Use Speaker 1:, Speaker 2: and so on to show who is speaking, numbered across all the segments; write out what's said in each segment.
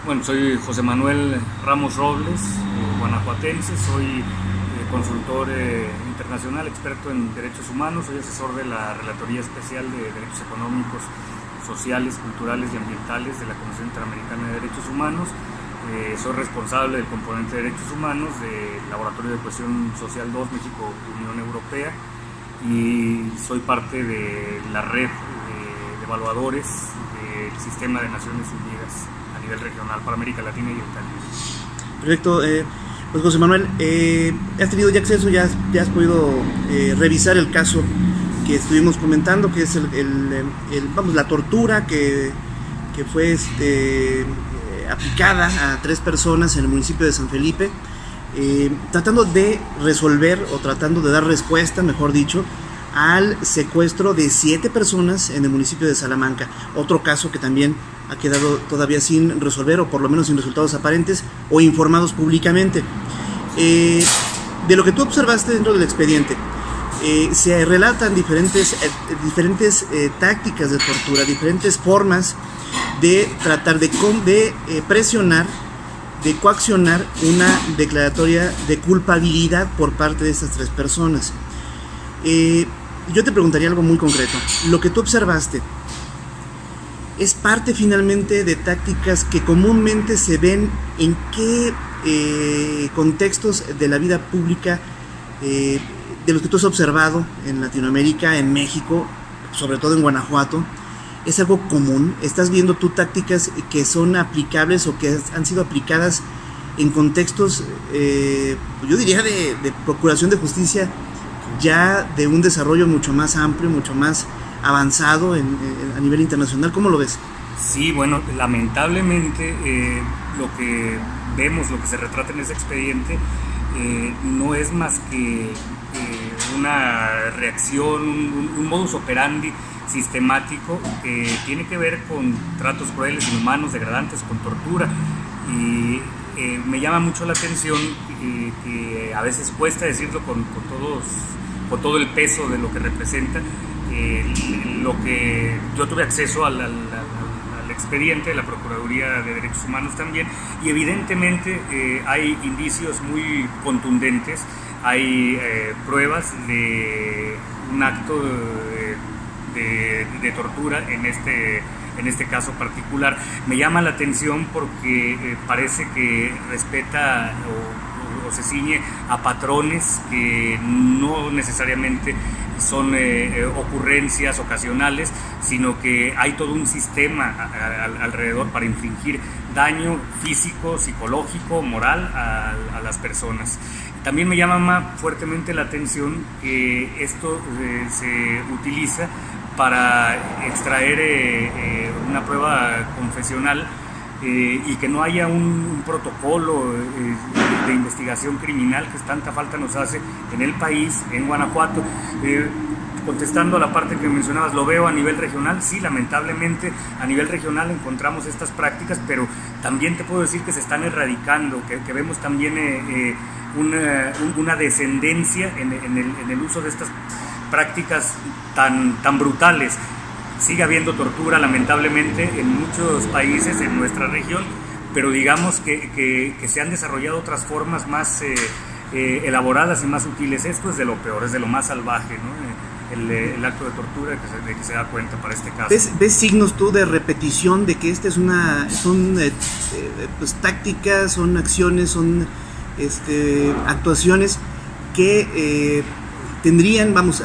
Speaker 1: Bueno, soy José Manuel Ramos Robles, guanajuatense, soy consultor internacional, experto en derechos humanos, soy asesor de la Relatoría Especial de Derechos Económicos, Sociales, Culturales y Ambientales de la Comisión Interamericana de Derechos Humanos. Soy responsable del componente de derechos humanos del Laboratorio de Cohesión Social 2 México-Unión Europea y soy parte de la red de evaluadores del Sistema de Naciones Unidas a nivel regional para América Latina y el Caribe.
Speaker 2: Perfecto. Pues José Manuel, has tenido ya acceso, ya has podido revisar el caso que estuvimos comentando, que es la tortura que fue aplicada a 3 personas en el municipio de San Felipe, tratando de resolver o tratando de dar respuesta, mejor dicho, al secuestro de 7 personas en el municipio de Salamanca. Otro caso que también ha quedado todavía sin resolver, o por lo menos sin resultados aparentes o informados públicamente. De lo que tú observaste dentro del expediente, se relatan diferentes tácticas de tortura, diferentes formas de tratar de presionar, de coaccionar una declaratoria de culpabilidad por parte de estas 3 personas. Yo te preguntaría algo muy concreto. Lo que tú observaste es parte finalmente de tácticas que comúnmente se ven en qué contextos de la vida pública, de los que tú has observado en Latinoamérica, en México, sobre todo en Guanajuato. ¿Es algo común? ¿Estás viendo tú tácticas que son aplicables o que han sido aplicadas en contextos, yo diría, de procuración de justicia, ya de un desarrollo mucho más amplio, mucho más avanzado a nivel internacional? ¿Cómo lo ves?
Speaker 1: Sí, bueno, lamentablemente lo que vemos, lo que se retrata en ese expediente, no es más que una reacción, un modus operandi sistemático que tiene que ver con tratos crueles, inhumanos, degradantes, con tortura. Y me llama mucho la atención que a veces cuesta decirlo con todo el peso de lo que representa. Lo que yo tuve acceso al expediente de la Procuraduría de Derechos Humanos también, y evidentemente hay indicios muy contundentes, hay pruebas de un acto de tortura en este caso particular. Me llama la atención porque parece que respeta o se ciñe a patrones que no necesariamente son ocurrencias ocasionales, sino que hay todo un sistema alrededor para infligir daño físico, psicológico, moral a las personas. También me llama fuertemente la atención que esto se utiliza para extraer una prueba confesional y que no haya un protocolo de investigación criminal que tanta falta nos hace en el país, en Guanajuato. Contestando a la parte que mencionabas, lo veo a nivel regional. Sí, lamentablemente a nivel regional encontramos estas prácticas, pero también te puedo decir que se están erradicando, que vemos también una descendencia en el uso de estas prácticas tan brutales. Sigue habiendo tortura, lamentablemente, en muchos países en nuestra región, pero digamos que se han desarrollado otras formas más elaboradas y más sutiles. Esto es de lo peor, es de lo más salvaje, ¿no? El acto de tortura de que se da cuenta para este caso.
Speaker 2: ¿Ves signos tú de repetición de que son pues, tácticas, son acciones, son actuaciones que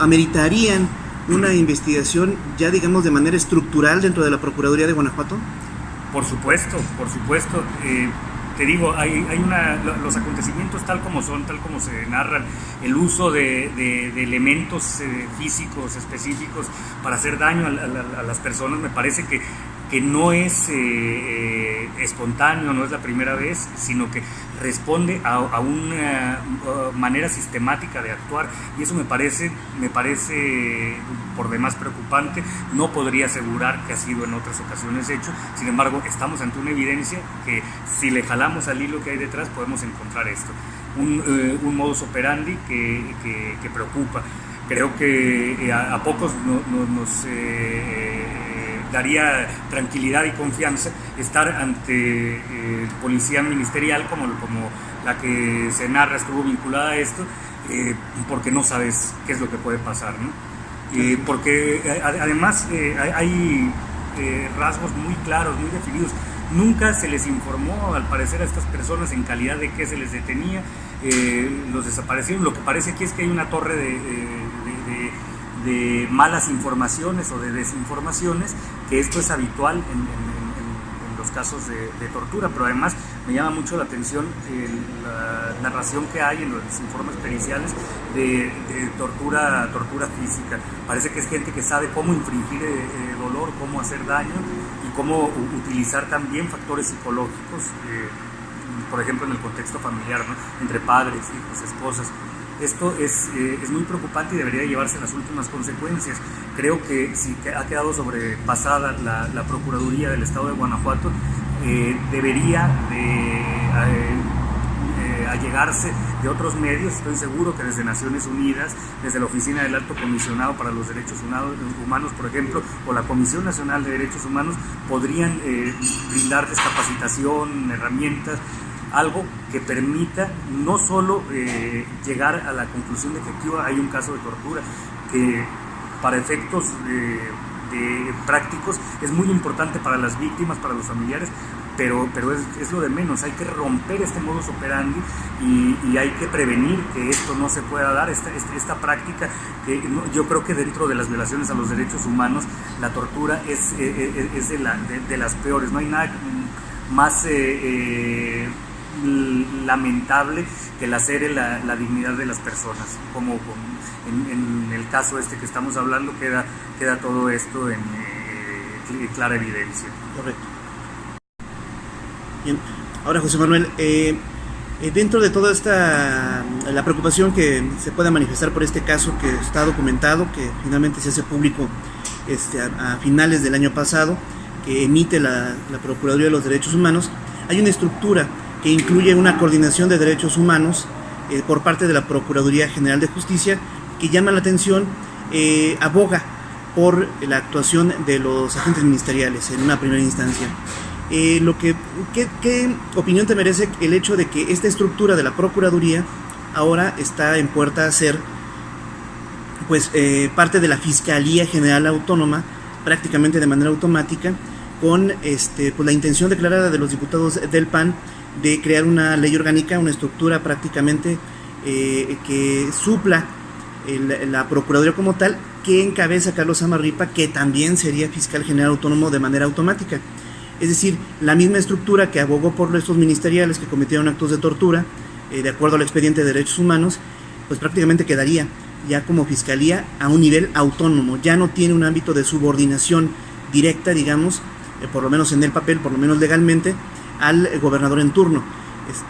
Speaker 2: ameritarían una investigación ya, digamos, de manera estructural dentro de la Procuraduría de Guanajuato?
Speaker 1: Por supuesto. Te digo, hay los acontecimientos tal como son, tal como se narran, el uso de elementos físicos específicos para hacer daño a las personas, me parece que no es espontáneo, no es la primera vez, sino que responde a una manera sistemática de actuar, y eso me parece por demás preocupante. No podría asegurar que ha sido en otras ocasiones hecho, sin embargo estamos ante una evidencia que si le jalamos al hilo que hay detrás podemos encontrar esto, un modus operandi que preocupa. Creo que a pocos nos daría tranquilidad y confianza estar ante policía ministerial como la que se narra estuvo vinculada a esto, porque no sabes qué es lo que puede pasar, ¿no? Porque además hay rasgos muy claros, muy definidos. Nunca se les informó, al parecer, a estas personas en calidad de qué se les detenía. Los desaparecieron. Lo que parece aquí es que hay una torre de malas informaciones o de desinformaciones, que esto es habitual en los casos de tortura, pero además me llama mucho la atención la narración que hay en los informes periciales de tortura física. Parece que es gente que sabe cómo infligir dolor, cómo hacer daño y cómo utilizar también factores psicológicos, por ejemplo en el contexto familiar, ¿no? Entre padres, hijos, esposas. Esto es muy preocupante y debería llevarse las últimas consecuencias. Creo que si ha quedado sobrepasada la Procuraduría del Estado de Guanajuato, debería allegarse de otros medios. Estoy seguro que desde Naciones Unidas, desde la Oficina del Alto Comisionado para los Derechos Humanos, por ejemplo, o la Comisión Nacional de Derechos Humanos, podrían brindarles capacitación, herramientas, algo que permita no solo llegar a la conclusión de que aquí hay un caso de tortura, que para efectos prácticos es muy importante para las víctimas, para los familiares, pero es lo de menos. Hay que romper este modus operandi y hay que prevenir que esto no se pueda dar, esta práctica que yo creo que dentro de las violaciones a los derechos humanos la tortura es de las peores. No hay nada más lamentable que lacere la dignidad de las personas, como en el caso que estamos hablando queda todo esto en clara evidencia.
Speaker 2: Correcto. Bien, ahora José Manuel, dentro de toda la preocupación que se pueda manifestar por este caso que está documentado, que finalmente se hace público a finales del año pasado, que emite la Procuraduría de los Derechos Humanos, hay una estructura que incluye una coordinación de derechos humanos por parte de la Procuraduría General de Justicia, que llama la atención, aboga por la actuación de los agentes ministeriales en una primera instancia. ¿Qué opinión te merece el hecho de que esta estructura de la Procuraduría ahora está en puerta a ser parte de la Fiscalía General Autónoma, prácticamente de manera automática, con la intención declarada de los diputados del PAN de crear una ley orgánica, una estructura prácticamente que supla la Procuraduría como tal, que encabeza Carlos Amarripa, que también sería fiscal general autónomo de manera automática? Es decir, la misma estructura que abogó por estos ministeriales que cometieron actos de tortura, de acuerdo al expediente de derechos humanos, pues prácticamente quedaría ya como fiscalía a un nivel autónomo, ya no tiene un ámbito de subordinación directa, digamos, por lo menos en el papel, por lo menos legalmente, al gobernador en turno.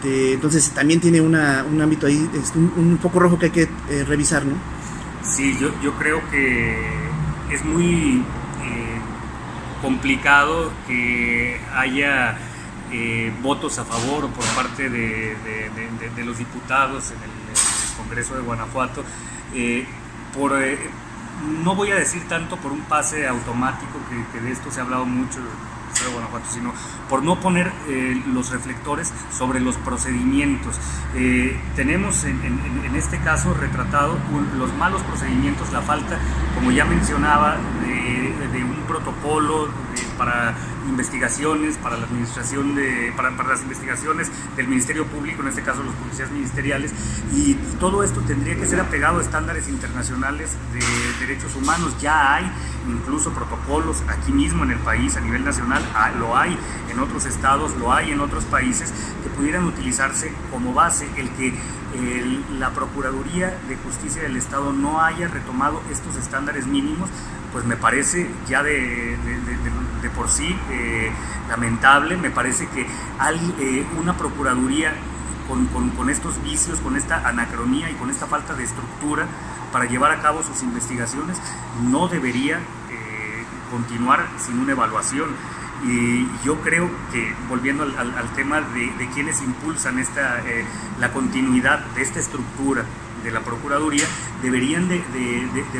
Speaker 2: Entonces también tiene un ámbito ahí, un foco rojo que hay que revisar, ¿no?
Speaker 1: Sí, yo creo que es muy complicado que haya votos a favor por parte de los diputados en el Congreso de Guanajuato, no voy a decir tanto por un pase automático, que de esto se ha hablado mucho de Guanajuato, sino por no poner los reflectores sobre los procedimientos. Tenemos en este caso retratado los malos procedimientos, la falta, como ya mencionaba, de un protocolo para investigaciones, para la administración para las investigaciones del Ministerio Público, en este caso los policías ministeriales, y todo esto tendría que ser apegado a estándares internacionales de derechos humanos. Ya hay incluso protocolos aquí mismo en el país, a nivel nacional, lo hay en otros estados, lo hay en otros países, que pudieran utilizarse como base. El que la Procuraduría de Justicia del Estado no haya retomado estos estándares mínimos, pues me parece ya de por sí lamentable. Me parece que hay una Procuraduría con estos vicios, con esta anacronía y con esta falta de estructura para llevar a cabo sus investigaciones, no debería continuar sin una evaluación. Y yo creo que, volviendo al tema de quienes impulsan la continuidad de esta estructura de la Procuraduría, deberían de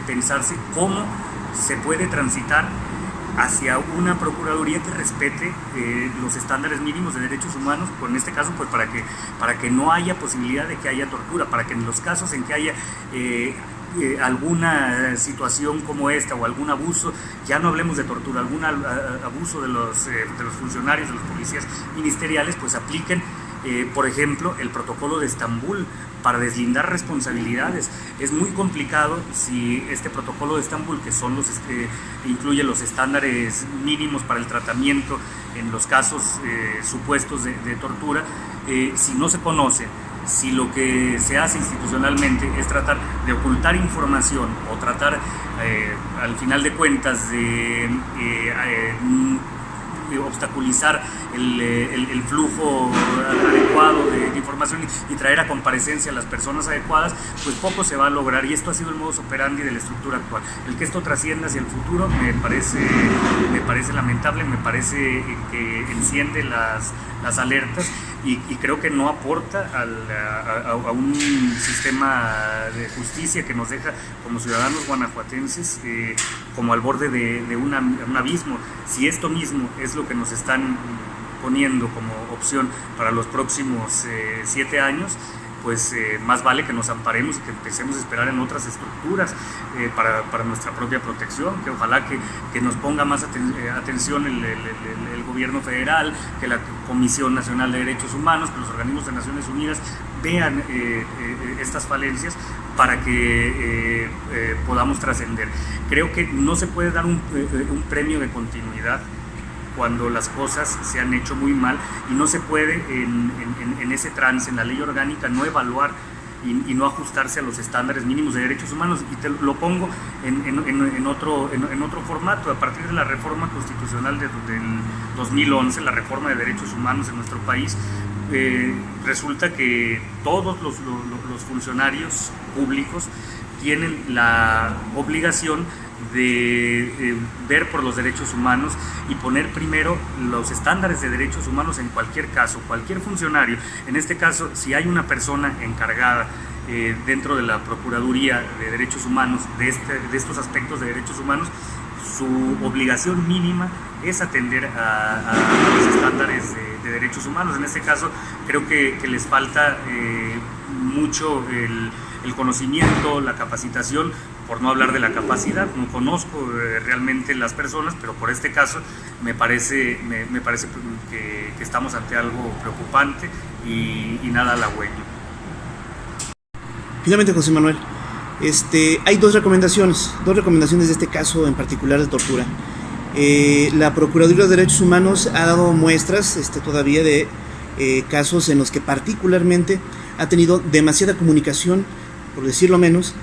Speaker 1: pensarse cómo se puede transitar hacia una procuraduría que respete los estándares mínimos de derechos humanos, pues en este caso pues para que no haya posibilidad de que haya tortura, para que en los casos en que haya alguna situación como esta o algún abuso, ya no hablemos de tortura, algún abuso de los funcionarios, de los policías ministeriales, pues apliquen, por ejemplo, el protocolo de Estambul para deslindar responsabilidades. Es muy complicado si este protocolo de Estambul, que son incluye los estándares mínimos para el tratamiento en los casos supuestos de tortura, si no se conoce, si lo que se hace institucionalmente es tratar de ocultar información o tratar, al final de cuentas, de obstaculizar el flujo adecuado de información y traer a comparecencia a las personas adecuadas, pues poco se va a lograr, y esto ha sido el modus operandi de la estructura actual. El que esto trascienda hacia el futuro me parece lamentable, me parece que enciende las alertas y creo que no aporta a un sistema de justicia que nos deja como ciudadanos guanajuatenses como al borde de un abismo. Si esto mismo es lo que nos están poniendo como opción para los próximos 7 años, pues más vale que nos amparemos y que empecemos a esperar en otras estructuras para nuestra propia protección, que ojalá que nos ponga más atención el gobierno federal, que la Comisión Nacional de Derechos Humanos, que los organismos de Naciones Unidas vean estas falencias para que podamos trascender. Creo que no se puede dar un premio de continuidad cuando las cosas se han hecho muy mal, y no se puede en ese trance, en la ley orgánica, no evaluar y no ajustarse a los estándares mínimos de derechos humanos. Y te lo pongo en otro formato. A partir de la reforma constitucional del 2011, la reforma de derechos humanos en nuestro país, resulta que todos los funcionarios públicos tienen la obligación de ver por los derechos humanos y poner primero los estándares de derechos humanos en cualquier caso. Cualquier funcionario, en este caso, si hay una persona encargada dentro de la Procuraduría de Derechos Humanos de estos aspectos de derechos humanos, su obligación mínima es atender a los estándares de derechos humanos. En este caso creo que les falta mucho el conocimiento, la capacitación, por no hablar de la capacidad. No conozco realmente las personas, pero por este caso me parece que estamos ante algo preocupante y nada halagüeño.
Speaker 2: Finalmente, José Manuel, hay dos recomendaciones de este caso en particular de tortura. La Procuraduría de Derechos Humanos ha dado muestras todavía de casos en los que particularmente ha tenido demasiada comunicación, por decirlo menos,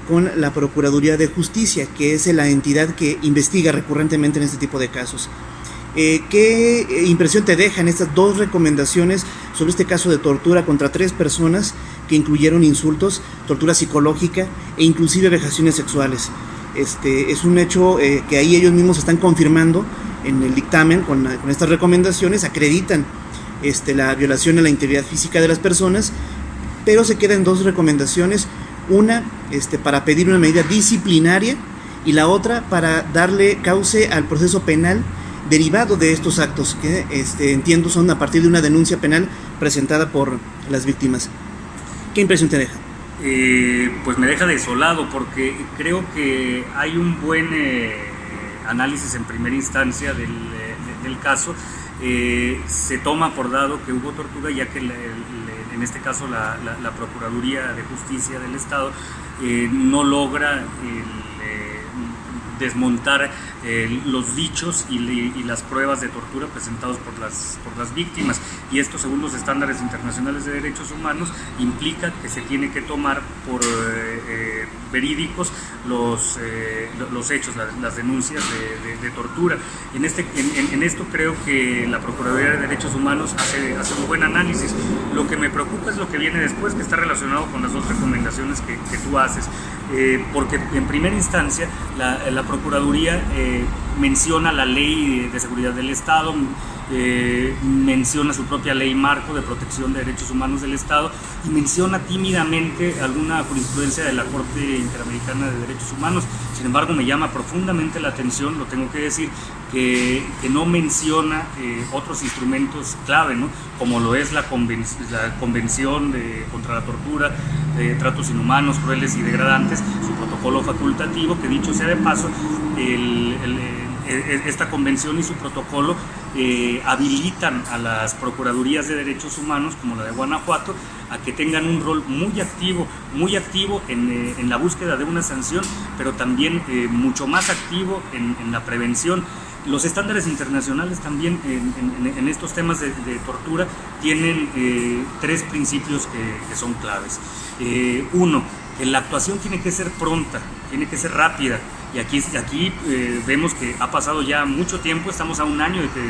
Speaker 2: con la Procuraduría de Justicia, que es la entidad que investiga recurrentemente en este tipo de casos. ¿Qué impresión te dejan estas dos recomendaciones sobre este caso de tortura contra 3 personas que incluyeron insultos, tortura psicológica e inclusive vejaciones sexuales? Es un hecho que ahí ellos mismos están confirmando en el dictamen con estas recomendaciones, acreditan la violación a la integridad física de las personas, pero se quedan 2 recomendaciones, una para pedir una medida disciplinaria y la otra para darle cauce al proceso penal derivado de estos actos que entiendo son a partir de una denuncia penal presentada por las víctimas. ¿Qué impresión te deja?
Speaker 1: Pues me deja desolado, porque creo que hay un buen análisis en primera instancia del caso. Se toma por dado que hubo tortura, ya que en este caso la Procuraduría de Justicia del Estado no logra desmontar los dichos y las pruebas de tortura presentados por las víctimas, y esto, según los estándares internacionales de derechos humanos, implica que se tiene que tomar por verídicos los hechos, las denuncias de tortura. En esto creo que la Procuraduría de Derechos Humanos hace un buen análisis. Lo que me preocupa es lo que viene después, que está relacionado con las 2 recomendaciones que tú haces, porque en primera instancia la Procuraduría menciona la Ley de Seguridad del Estado, menciona su propia ley marco de protección de derechos humanos del Estado, y menciona tímidamente alguna jurisprudencia de la Corte Interamericana de Derechos Humanos. Sin embargo, me llama profundamente la atención, lo tengo que decir, que no menciona otros instrumentos clave, ¿no? Como lo es la Convención contra la Tortura, de Tratos Inhumanos, Crueles y Degradantes, su protocolo facultativo, que dicho sea de paso, esta convención y su protocolo habilitan a las Procuradurías de Derechos Humanos, como la de Guanajuato, a que tengan un rol muy activo en la búsqueda de una sanción, pero también mucho más activo en la prevención. Los estándares internacionales también en estos temas de tortura tienen 3 principios que son claves. Uno, que la actuación tiene que ser pronta, tiene que ser rápida, y aquí vemos que ha pasado ya mucho tiempo, estamos a un año de que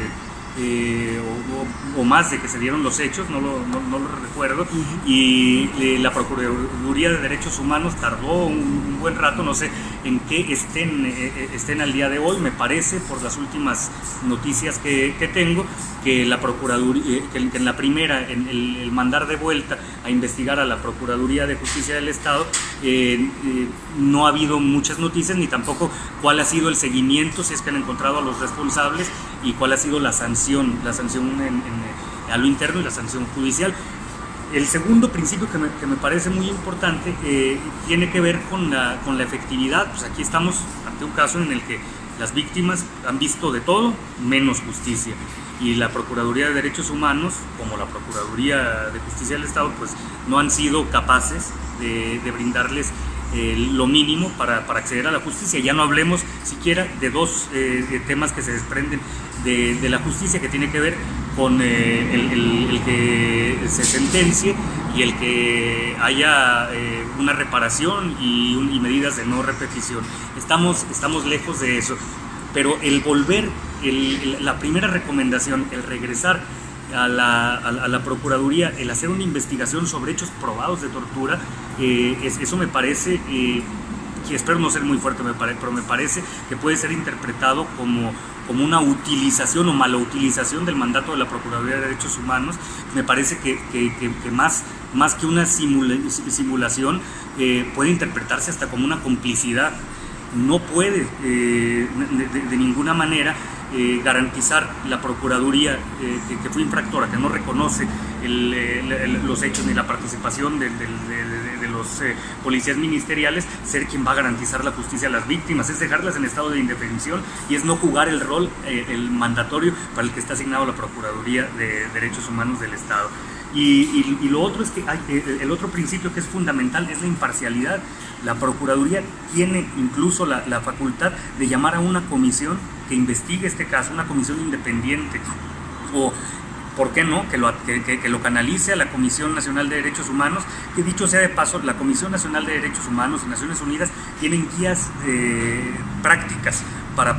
Speaker 1: o más de que se dieron los hechos, no lo recuerdo, y la Procuraduría de Derechos Humanos tardó un buen rato, no sé en qué estén al día de hoy. Me parece, por las últimas noticias que tengo, que la Procuraduría, que en la primera, en el mandar de vuelta a investigar a la Procuraduría de Justicia del Estado, no ha habido muchas noticias, ni tampoco cuál ha sido el seguimiento, si es que han encontrado a los responsables, y cuál ha sido la sanción a lo interno y la sanción judicial. El segundo principio que me parece muy importante tiene que ver con la efectividad. Pues aquí estamos ante un caso en el que las víctimas han visto de todo menos justicia, y la Procuraduría de Derechos Humanos, como la Procuraduría de Justicia del Estado, pues no han sido capaces de brindarles lo mínimo para acceder a la justicia. Ya no hablemos siquiera de 2 temas que se desprenden de la justicia, que tiene que ver con el que se sentencie y el que haya una reparación y medidas de no repetición. Estamos lejos de eso, pero el volver, la primera recomendación, el regresar a la Procuraduría, el hacer una investigación sobre hechos probados de tortura, eso me parece, y espero no ser muy fuerte, pero me parece que puede ser interpretado como una utilización o mala utilización del mandato de la Procuraduría de Derechos Humanos. Me parece que más que una simulación, puede interpretarse hasta como una complicidad. No puede de ninguna manera garantizar la Procuraduría que fue infractora, que no reconoce los hechos ni la participación de los policías ministeriales, ser quien va a garantizar la justicia a las víctimas. Es dejarlas en estado de indefensión y es no jugar el rol el mandatorio para el que está asignado la Procuraduría de Derechos Humanos del Estado. Y lo otro es que el otro principio que es fundamental es la imparcialidad. La Procuraduría tiene incluso la facultad de llamar a una comisión que investigue este caso, una comisión independiente, o ¿por qué no? Que lo canalice a la Comisión Nacional de Derechos Humanos, que dicho sea de paso, la Comisión Nacional de Derechos Humanos y Naciones Unidas tienen guías prácticas para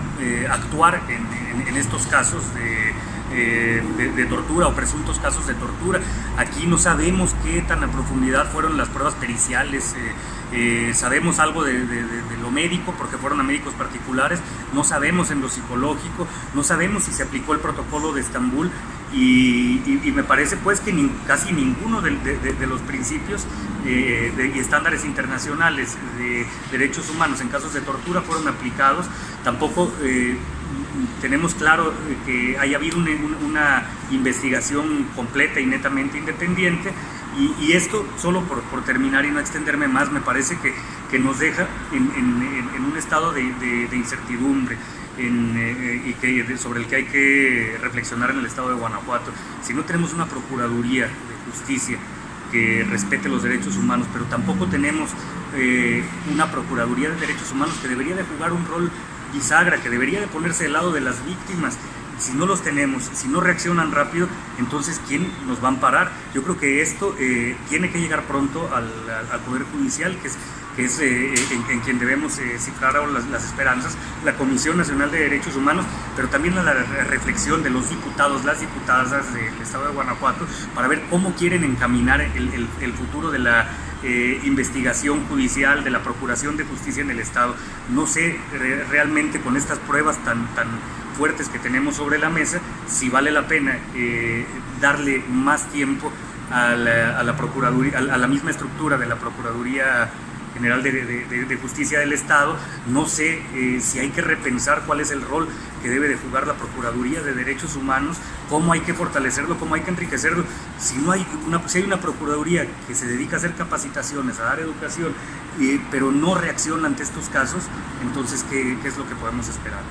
Speaker 1: actuar en estos casos de tortura o presuntos casos de tortura. Aquí no sabemos qué tan a profundidad fueron las pruebas periciales, sabemos algo de lo médico porque fueron a médicos particulares, no sabemos en lo psicológico, no sabemos si se aplicó el protocolo de Estambul, y me parece pues que casi ninguno de los principios y estándares internacionales de derechos humanos en casos de tortura fueron aplicados. Tampoco tenemos claro que haya habido una investigación completa y netamente independiente, y esto, solo por terminar y no extenderme más, me parece que nos deja en un estado de incertidumbre sobre el que hay que reflexionar en el estado de Guanajuato. Si no tenemos una Procuraduría de Justicia que respete los derechos humanos, pero tampoco tenemos una Procuraduría de Derechos Humanos que debería de jugar un rol bisagra, que debería de ponerse del lado de las víctimas. Si no los tenemos, si no reaccionan rápido, entonces ¿quién nos va a amparar? Yo creo que esto tiene que llegar pronto al Poder Judicial, que es en quien debemos cifrar ahora las esperanzas, la Comisión Nacional de Derechos Humanos, pero también la reflexión de los diputados, las diputadas del Estado de Guanajuato, para ver cómo quieren encaminar el futuro de la investigación judicial, de la procuración de justicia en el Estado. No sé realmente, con estas pruebas tan fuertes que tenemos sobre la mesa, si vale la pena darle más tiempo a la Procuraduría, a la misma estructura de la Procuraduría General de Justicia del Estado. No sé si hay que repensar cuál es el rol que debe de jugar la Procuraduría de Derechos Humanos, cómo hay que fortalecerlo, cómo hay que enriquecerlo. Si hay una Procuraduría que se dedica a hacer capacitaciones, a dar educación, pero no reacciona ante estos casos, entonces, ¿qué es lo que podemos esperar?